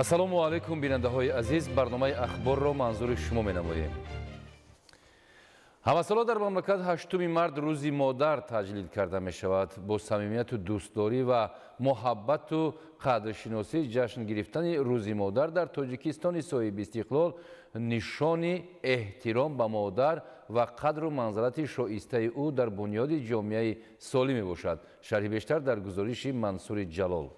ассалому алайкум бинандаҳои азиз, барномаи ахборро манзури шумо менамоем. ҳамасола дар мамлакат 8 март рӯзи модар таҷлил карда мешавад. Бо самимияту дӯстдорӣ ва муҳаббату қадршиносӣ ҷашн гирифтани рӯзи модар дар Тоҷикистони соҳиби истиқлол нишони эҳтиром ба модар ва қадру манзилати шоистаи ӯ дар бунёди ҷомеаи солим мебошад. шарҳи бештар дар гузориши Мансури Ҷалол.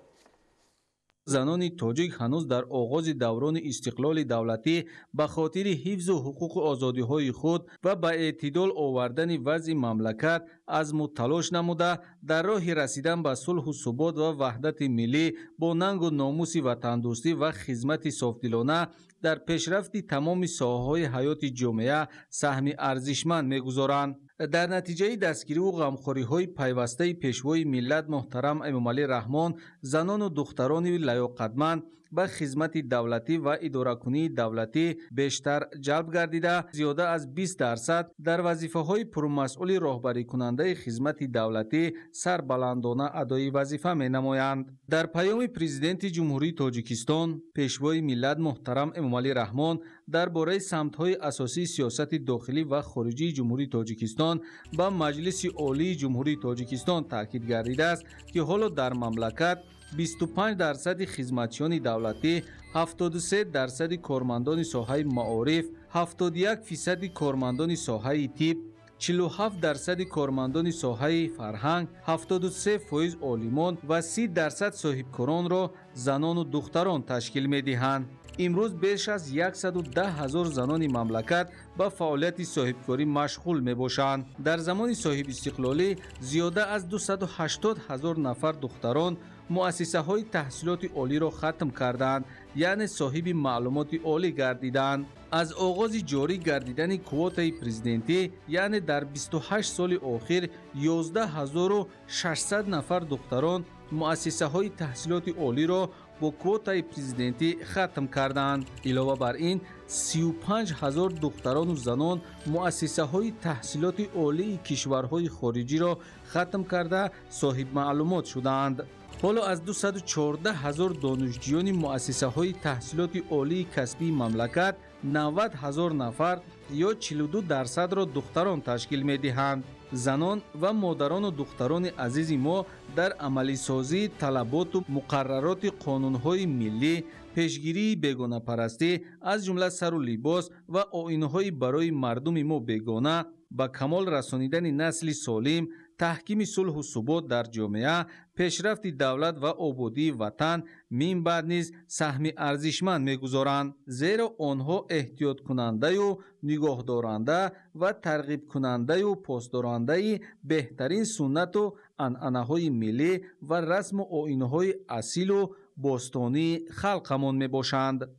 زنان تاجیک هنوز در آغاز دوران استقلال دولتی به خاطر حفظ حقوق آزادی های خود و به اعتدال آوردن وضع مملکت عزم و تلاش نموده در راه رسیدن به صلح و ثبات و وحدت ملی با ننگ و ناموس وطندوستی و خدمت صافدلانه در پیشرفت تمام ساحه‌های حیات جامعه سهم ارزشمند می‌گذارند. در نتیجه دستگیری و غمخوری‌های پیوسته پیشوای ملت محترم امامعلی رحمان، زنان و دختران لیاقتمند به خدمت دولتی و اداره‌کنی دولتی بیشتر جلب گردیده، زیاده از 20% در وظیفه‌های پرمسئول راهبری کننده خدمت دولتی سربلندانه ادای وظیفه می‌نمایند. در پیام پرزیدنت جمهوری تاجیکستان، پیشوای ملت محترم امامعلی رحمان درباره سمت‌های اساسی سیاست داخلی و خارجی جمهوری تاجیکستان با مجلس عالی جمهوری تاجیکستان تاکید گردیده است که حالا در مملکت 25% خدمتیان دولتی، 73% کارمندان ساحه معارف، 71% کارمندان ساحه طب، 47% کارمندان ساحه فرهنگ، 73% عالمان و 30% صاحبکاران را زنان و دختران تشکیل می‌دهند. امروز بیش از 110,000 زنان مملکت به فعالیت صاحبکاری مشغول میباشند. در زمان صاحب استقلالی زیاده از 280,000 نفر دختران مؤسسه های تحصیلات عالی را ختم کردند، یعنی صاحب معلومات عالی گردیدند. از آغاز جاری گردیدن کوتای پرزیدنتی، یعنی در 28 سال اخیر 11,600 نفر دختران مؤسسه های تحصیلات عالی را با کوتای پرزیدنتی ختم کردند. علاوه بر این 35,000 دختران و زنان مؤسسه های تحصیلات عالی کشورهای خارجی را ختم کرده صاحب معلومات شدند. حالا از 214,000 دانشجویان مؤسسه های تحصیلات عالی کسبی مملکت 90,000 نفر یا 42% را دختران تشکیل می دهند. زنان و مادران و دختران عزیز ما در عملی سازی طلبات و مقررات قانون‌های ملی، پیشگیری بیگانه پرستی از جمله سر و لباس و آیین‌های برای مردم ما بیگانه به کمال رسانیدن نسل سالم، تحکیم صلح و ثبات در جامعه، پیشرفت دولت و آبادی وطن من بعد نیز سهم ارزشمند می‌گذارند، زیرا آنها احتیاط کننده و نگاه دارنده و ترغیب کننده و پاسدارنده بهترین سنت و عنعنه‌های ملی و رسم و آیین‌های اصیل و باستانی خلقمان میباشند.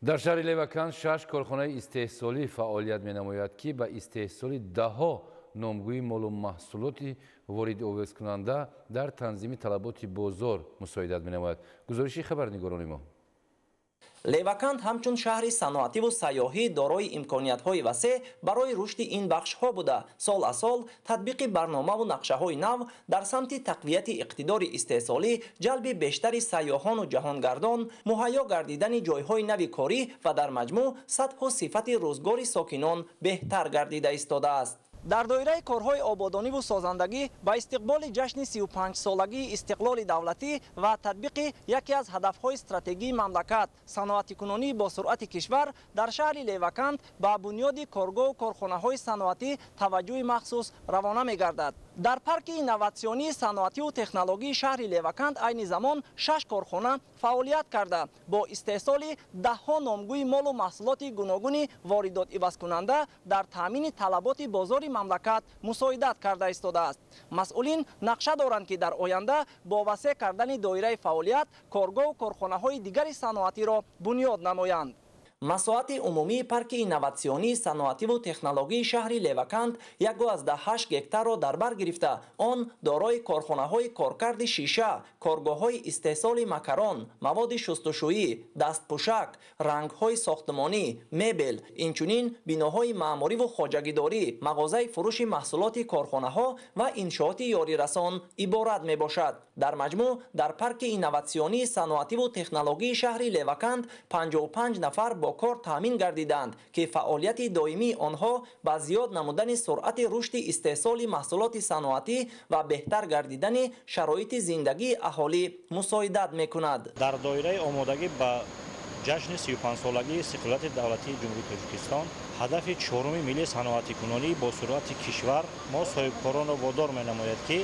در شهر لیوکان 6 کارخانه استحصالی فعالیت می‌نماید که به استحصال ده‌ها نامگوی مال و محصولات وارد آویز کننده در تنظیم طلبات بازار مساعدت می‌نماید. گزارشی خبرنگاران ما. لیوکند همچون شهری صنعتی و سیاحی دارای امکانیت‌های وسیع برای رشد این بخش‌ها بوده، سال از سال تطبیق برنامه و نقشه‌های نو در سمت تقویت اقتدار استحصالی، جلب بیشتر سیاحان و جهانگردان، مهیا گردیدن جای‌های نو کاری و در مجموع سطح و صفت روزگار ساکنان بهتر گردیده ایستاده است. در دایره کارهای آبادانی و سازندگی با استقبال جشن 35 سالگی استقلال دولتی و تطبیق یکی از هدفهای استراتژی مملکت، صنعتی کنونی با سرعت کشور، در شهر لیوکند با بنیاد کارگاه و کارخانه‌های صنعتی توجه مخصوص روانه می‌گردد. در پارک اینوواسیونی صنعتی و تکنولوژی شهر لیوکند عین زمان 6 کارخانه فعالیت کرده با استحصال ده‌ها نامگوی مال و محصولات گوناگون واردات عوض کننده در تامین طلبات بازار مملکت مساعدت کرده ایستاده است. مسئولین نقشه دارند که در آینده با وسیع کردن دایره فعالیت کارگاه و کارخانه‌های دیگر صنعتی را بنیاد نمایند. масоати умумии парки инноватсионии саноативу технологии шаҳри Леваканд 1.8 гектарро дар бар гирифта, он дорои корхонаҳои коркарди шиша, коргоҳҳои истеҳсоли макарон, маводи шустушӯӣ, дастпӯшак, рангҳои сохтмонӣ, мебел, инчунин биноҳои маъмуриву хоҷагидорӣ, мағозаи фурӯши маҳсулоти корхонаҳо ва иншооти ёрирасон иборат мебошад. дар маҷмӯъ дар парки инноватсионии саноативу технологии шаҳри Леваканд 55 нафар бо кор таъмин гардиданд ки фаъолияти доимии онҳо ба зиёд намудани суръати рушди истеҳсоли маҳсулоти саноатӣ ва беҳтар гардидани шароити зиндагии аҳолӣ мусоидат мекунад. дар доираи омодагӣ ба ҷашни 35-солагии истиқлолияти давлатии ҷумҳурии Тоҷикистон, ҳадафи чоруми миллии саноатикунонӣ бо суръати кишвар мо соҳибкоронро водор менамояд, ки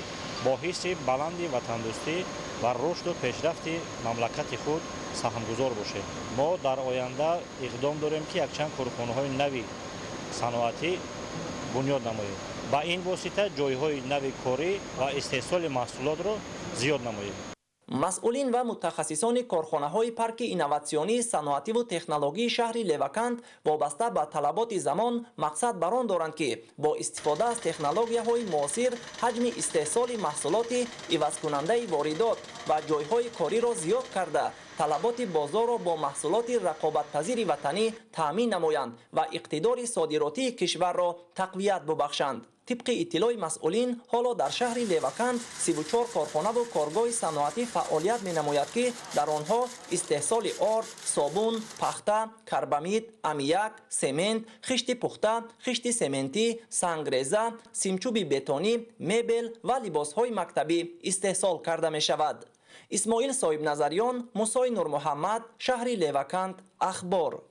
бо ҳисси баланди ватандӯстӣ ва рушду пешрафти мамлакати худ саҳмгузор бошем. Мо дар оянда иқдом дорем, ки якчанд корхонаҳои нави саноатӣ бунёд намоем. ба ин восита ҷойҳои нави корӣ ва истеҳсоли маҳсулотро зиёд намоем. масъулин ва мутахассисони корхонаҳои парки инноватсионии саноативу технологии шаҳри Леваканд вобаста ба талаботи замон мақсад бар он доранд, ки бо истифода аз технологияҳои муосир ҳаҷми истеҳсоли маҳсулоти ивазкунандаи воридот ва ҷойҳои кориро зиёд карда, талаботи бозорро бо маҳсулоти рақобатпазири ватанӣ таъмин намоянд ва иқтидори содиротии кишварро тақвият бубахшанд. طبق اطلاع مسئولین حالا در شهر لیوکند 34 کارخانه و کارگاه صنعتی فعالیت می‌نماید که در آنها استحصال آرد، صابون، پخته، کربامید، امیاک، سمنت، خشت پخته، خشت سمنتی، سنگریزه، سیمچوب بتونی، مبل و لباس‌های مکتبی استحصال کرده می‌شود. اسماعیل صاحب نظریان، موسی نور محمد، شهر لیوکند، اخبار.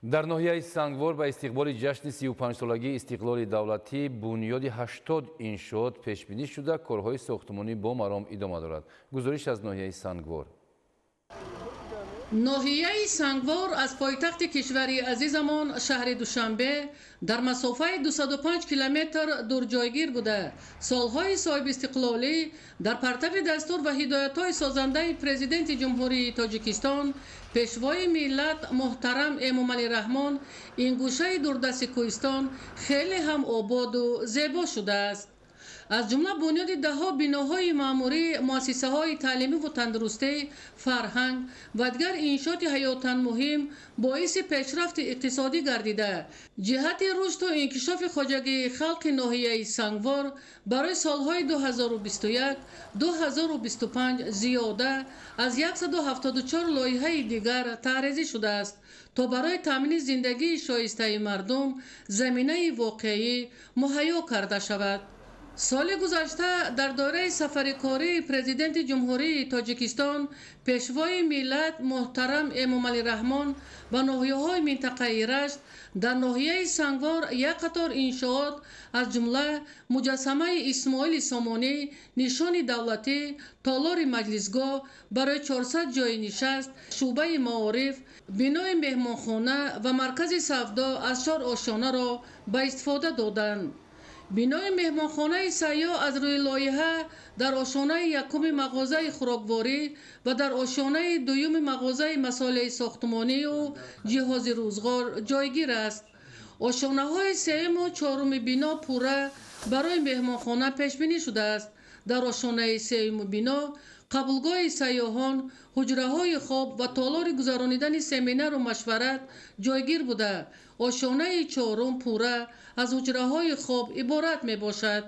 дар ноҳияи Сангвор ба истиқболи ҷашни 35-солагии истиқлоли давлатӣ бунёди 80 иншоот пешбинӣ шуда, корҳои сохтмонӣ бо маром идома дорад. гузориш аз ноҳияи Сангвор. ноҳияи Сангвор аз пойтахти кишвари азизамон шаҳри Душанбе дар масофаи 205 километр дур ҷойгир буда, солҳои соҳибистиқлолӣ дар партави дастур ва ҳидоятҳои созандаи президенти ҷумҳурии Тоҷикистон, пешвои миллат муҳтарам Эмомалӣ Раҳмон, ин гӯшаи дурдасти Кӯҳистон хеле ҳам ободу зебо шудааст. аз ҷумла бунёди даҳҳо биноҳои маъмурӣ, муассисаҳои таълимиву тандурустӣ, фарҳанг ва дигар иншооти ҳаётан муҳим боиси пешрафти иқтисодӣ гардида, ҷиҳати рушду инкишофи хоҷагии халқи ноҳияи Сангвор барои солҳои 2021-2025 зиёда аз 174 лоиҳаи дигар таъризӣ шудааст, то барои таъмини зиндагии шоистаи мардум заминаи воқеӣ муҳайё карда шавад. соли гузашта дар доираи сафари кории президенти ҷумҳурии Тоҷикистон, пешвои миллат муҳтарам Эмомалӣ Раҳмон ба ноҳияҳои минтақаи Рашт дар ноҳияи Сангвор як қатор иншоот аз ҷумла муҷассамаи Исмоили Сомонӣ, нишони давлатӣ, толори маҷлисгоҳ барои 400 ҷойи нишаст, шуъбаи маориф, бинои меҳмонхона ва маркази савдо аз 4 ошонаро ба истифода доданд. бинои меҳмонхонаи сайёҳ аз рӯи лоиҳа дар ошонаи якуми мағозаи хӯрокворӣ ва дар ошонаи дуюми мағозаи масолеҳи сохтмонию ҷиҳози рӯзғор ҷойгир аст. ошонаҳои сеюму чоруми бино пурра барои меҳмонхона пешбинӣ шудааст. дар ошонаи сеюми бино қабулгоҳи сайёҳон, ҳуҷраҳои хоб ва толори гузаронидани семинару машварат ҷойгир буда, ошонаи чорум пурра аз ҳуҷраҳои хоб иборат мебошад.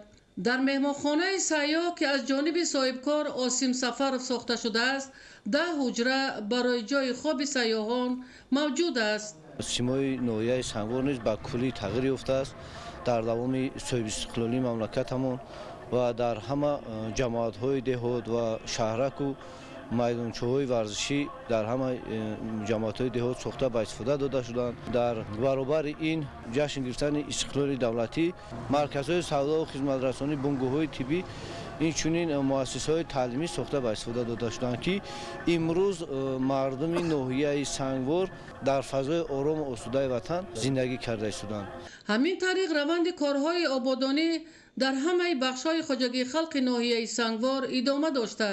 дар меҳмонхонаи сайёҳ, ки аз ҷониби соҳибкор Осим Сафаров сохта шудааст, 10 ҳуҷра барои ҷойи хоби сайёҳон мавҷуд аст. симои ноҳияи Сангвор низ ба куллӣ тағйир ёфтааст дар давоми соҳибистиқлолии мамлакатамон ва дар ҳама ҷамоатҳои деҳот ва шаҳраку майдончаҳои варзишӣ дар ҳама ҷамоатҳои деҳот сохта ба истифода дода шуданд. дар баробари ин ҷашн гирифтани истиқлоли давлатӣ марказҳои савдову хизматрасонӣ, бунгоҳҳои тиббӣ инчунин муассисаҳои таълимӣ сохта ба истифода дода шуданд ки имрӯз мардуми ноҳияи Сангвор дар фазои орому осудаи ватан зиндагӣ карда истоданд. ҳамин тариқ раванди корҳои ободонӣ дар ҳамаи бахшҳои хоҷагии халқи ноҳияи Сангвор идома дошта,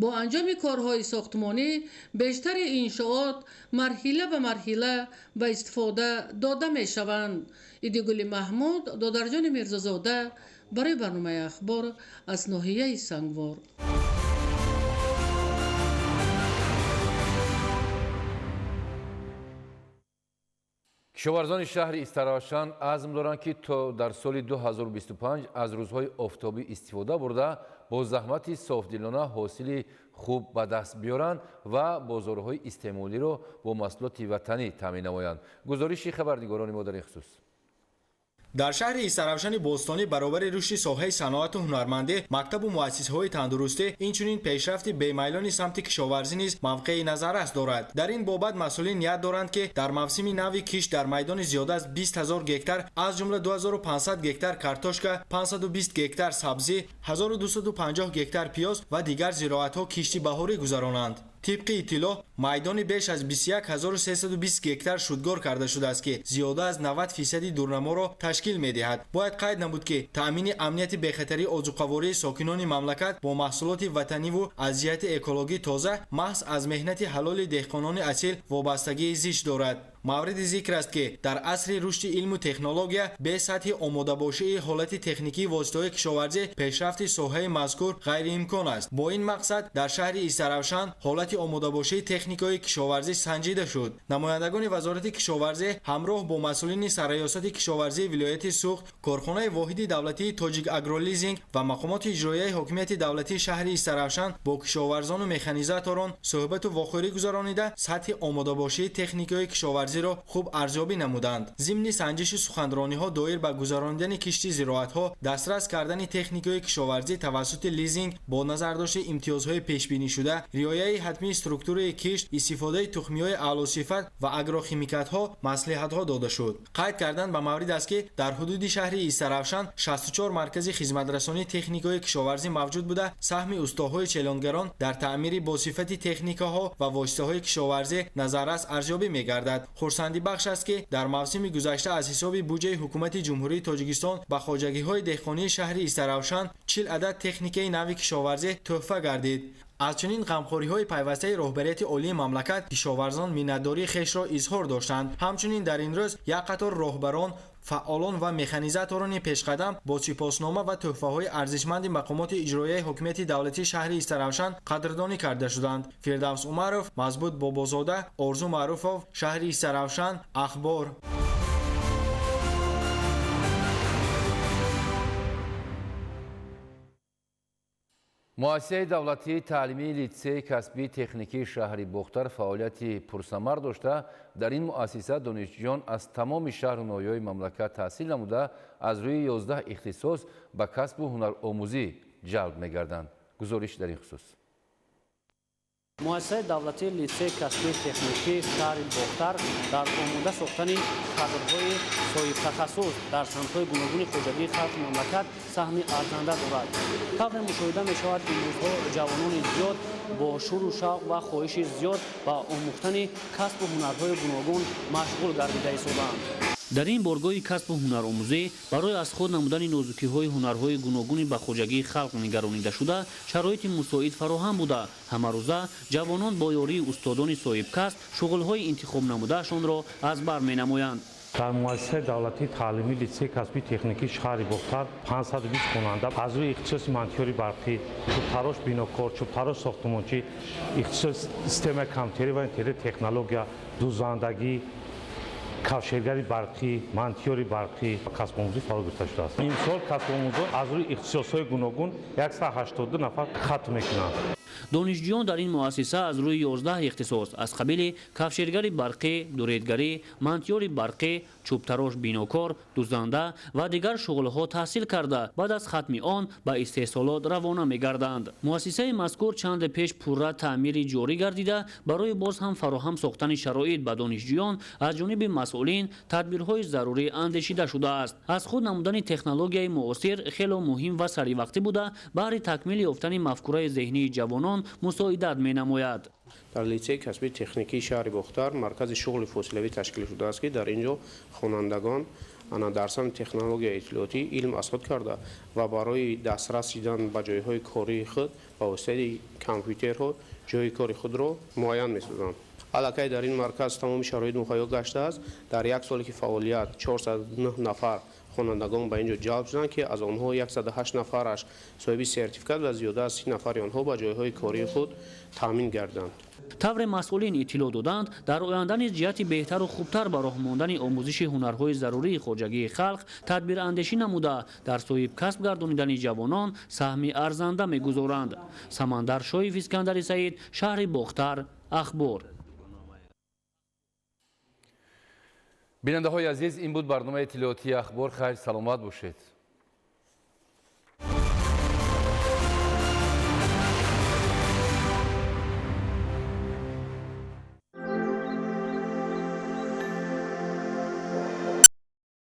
бо анҷоми корҳои сохтмонӣ бештари иншоот марҳила ба марҳила ба истифода дода мешаванд. Идигули Маҳмуд, Додарҷони Мирзозода барои барномаи ахбор аз ноҳияи Сангвор. кишоварзони шаҳри Истаравшан азм доранд ки то дар соли 2025 аз рӯзҳои офтобӣ истифода бурда бо заҳмати софдилона ҳосили хуб ба даст биёранд ва бозорҳои истеъмолиро бо маҳсулоти ватанӣ таъмин намоянд. гузориши хабарнигорони мо дар ин хусус. дар шаҳри Истаравшани Бостонӣ баробари рушди соҳаи саноату ҳунармандӣ мактабу муассисаҳои тандурустӣ инчунин пешрафти бемайлони самти кишоварзӣ низ мавқеи назаррас дорад. дар ин бобат масъулин ният доранд ки дар мавсими нави кишт дар майдони зиёда аз 20 000 гектар аз ҷумла 2500 гектар картошка, 520 гектар сабзӣ, 1250 гектар пиёз ва дигар зироатҳо кишти баҳорӣ гузаронанд. طبق اطلاع میدان بیش از 21320 گکتار شودگار کرده شده است که زیاده از 90% دورنما را تشکیل می‌دهد. باید قید نمود که تامین امنیت بی‌خطری آذوقه‌واری ساکنان مملکت با محصولات وطنی و از جهت اکولوژی تازه محض از مهنت حلال دهقانان اصیل وابستگی زیست دارد. مورد ذکر است که در عصر رشد علم و تکنولوژی به سطح آماده باشی حالت تکنیکی واسطه‌های کشاورزی پیشرفت ساحه مذکور غیر امکان است. با این مقصد در شهر استراوشان حالت آماده باشی تکنیک‌های کشاورزی سنجیده شد. نمایندگان وزارت کشاورزی همراه با مسئولین سرریاست کشاورزی ولایت سوخت، کارخانه واحد دولتی تاجیک اگرولیزینگ و مقامات اجرایی حکومت دولتی شهر استراوشان با کشاورزان و مکانیزاتوران صحبت و واخوری گذرانیده سطح آماده باشی تکنیک‌های کشاورزی را خوب ارزیابی نمودند. ضمن سنجش سخنرانی‌ها دایر به گذراندن کشتی زراعت‌ها، دسترس کردن تکنیک‌های کشاورزی توسط لیزینگ با نظر داشت امتیازهای پیش بینی شده، رعایت حتمی استراکچور کشت، استفاده تخمی‌های اعلی‌صفت و آگروخیمیکات‌ها مصلحت‌ها داده شد. قید کردند به مورد است که در حدود شهر استراوشان 64 مرکز خدمت‌رسانی تکنیک‌های کشاورزی موجود بوده، سهم استادهای چلانگران در تعمیر با صفت تکنیک‌ها و واسطه‌های کشاورزی نظررس ارزیابی می‌گردد. خرسندی بخش است که در موسم گذشته از حساب بودجه حکومت جمهوری تاجیکستان به خواجگی‌های دهقانی شهر استراوشان 40 عدد تکنیک نوی کشاورزی تحفه گردید. از چنین غمخوری‌های پیوسته رهبریت عالی مملکت کشاورزان میانه‌داری خویش را اظهار داشتند. همچنین در این روز یک قطار راهبران، فعالان و مکانیزاتوران پیشقدم با سپاسنامه و تحفه‌های ارزشمند مقامات اجرایی حکومت دولتی شهر استراوشان قدردانی کرده شدند. فردوس عمرов، مزبوط بابازاده، آرزو معروفov، شهر استراوشان، اخبار. مؤسسه دولتی تعلیمی لیتسه کسبی تکنیکی شهری بختر فعالیتی پرثمر داشته. در این مؤسسه دانشجویان از تمام شهر و ناحیه‌های مملکت تحصیل نموده از روی 11 اختصاص به کسب و هنر آموزی جلب می‌گردند. گزارش در این خصوص. مؤسسه دولتی لیسه کسبی تکنیکی شهر بختر در آموده ساختن کادرهای صاحب تخصص در صنعت‌های گوناگون خوجگی خلق مملکت سهم ارزنده دارد. طبق مشاهده می‌شود این روزها جوانان زیاد با شور و شوق و خواهش زیاد با آموختن کسب و هنرهای گوناگون مشغول گردیده ایستادند. در این بارگاه کسب و هنرآموزی برای از خود نمودن نازکی‌های هنرهای گوناگون به خوجگی خلق نگرانیده شده شرایط مساعد فراهم بوده. همه روزه جوانان با یاری استادان صاحب کسب شغل‌های انتخاب نمودهشان را از بر می‌نمایند. در مؤسسه دولتی تعلیمی لیسه کسبی تکنیکی شهر بختر 520 خواننده از روی اختصاص منطقه‌ای برقی، چوب‌تراش بیناکار، چوب‌تراش ساختمانچی، اختصاص سیستم کامپیوتری و اینترنت تکنولوژیا، دوزندگی، کاوشگری برقی، منطقه‌ای برقی کسب آموزی فعال گرفته شده است. امسال کسب آموزان از روی اختصاص‌های گوناگون 182 نفر ختم می‌کنند. دانشجویان در این مؤسسه از روی 11 اختصاص از قبیل کفشگری برقی، دوریدگری، منطقه‌ای برقی، чӯбтарош, бинокор, дузанда ва дигар шуғлҳо таҳсил карда баъд аз хатми он ба истеҳсолот равона мегарданд. муассисаи мазкур чанде пеш пурра таъмири ҷорӣ гардида барои боз ҳам фароҳам сохтани шароит ба донишҷӯён аз ҷониби масъулин тадбирҳои зарурӣ андешида шудааст. аз худ намудани технологияи муосир хело муҳим ва саривақтӣ буда баҳри такмили ёфтани мафкураи зеҳнии ҷавонон мусоидат менамояд. дар лицеи касбии техникии шаҳри бохтар маркази шуғли фосилавӣ ташкил шудааст ки дар ин ҷо хонандагон дар самти технологияи иттилоотӣ илм асбот карда ва барои дастрас шудан ба ҷойҳои кории худ ба воситаи компютерҳо ҷойи кори худро муайян месозанд. аллакай дар ин марказ тамоми шароит муҳайё гаштааст. дар як соле ки фаъолият 409 нафар хонандагон ба ин ҷо ҷалб шуданд ки аз онҳо 108 нафараш соҳиби сертификат ва зиёда аз 30 нафари онҳо ба ҷойҳои кории худ таъмин гарданд. тавре масъулин иттилоъ доданд дар оянда низ ҷиҳати беҳтару хубтар ба роҳ мондани омӯзиши ҳунарҳои зарурии хоҷагии халқ тадбирандешӣ намуда дар соҳибкасб гардонидани ҷавонон саҳми арзанда мегузоранд. самандар шоиф, искандари саид, шаҳри бохтар, ахбор. бинандаҳои азиз, ин буд барномаи иттилоотии ахбор. хайр саломат бошед.